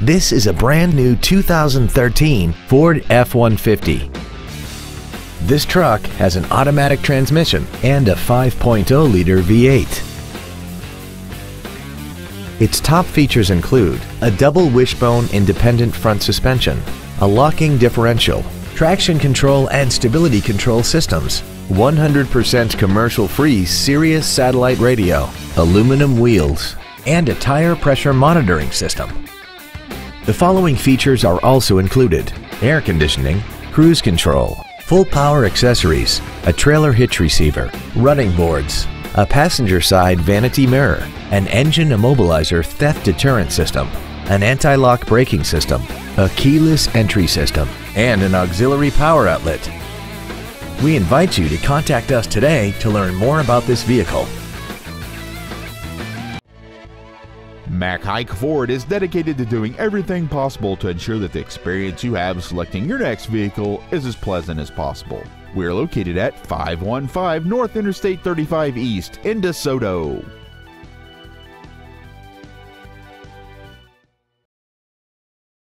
This is a brand new 2013 Ford F-150. This truck has an automatic transmission and a 5.0-liter V8. Its top features include a double wishbone independent front suspension, a locking differential, traction control and stability control systems, 100% commercial-free Sirius satellite radio, aluminum wheels, and a tire pressure monitoring system. The following features are also included: air conditioning, cruise control, full power accessories, a trailer hitch receiver, running boards, a passenger side vanity mirror, an engine immobilizer theft deterrent system, an anti-lock braking system, a keyless entry system, and an auxiliary power outlet. We invite you to contact us today to learn more about this vehicle. Mac Haik Ford is dedicated to doing everything possible to ensure that the experience you have selecting your next vehicle is as pleasant as possible. We are located at 515 North Interstate 35 East in DeSoto.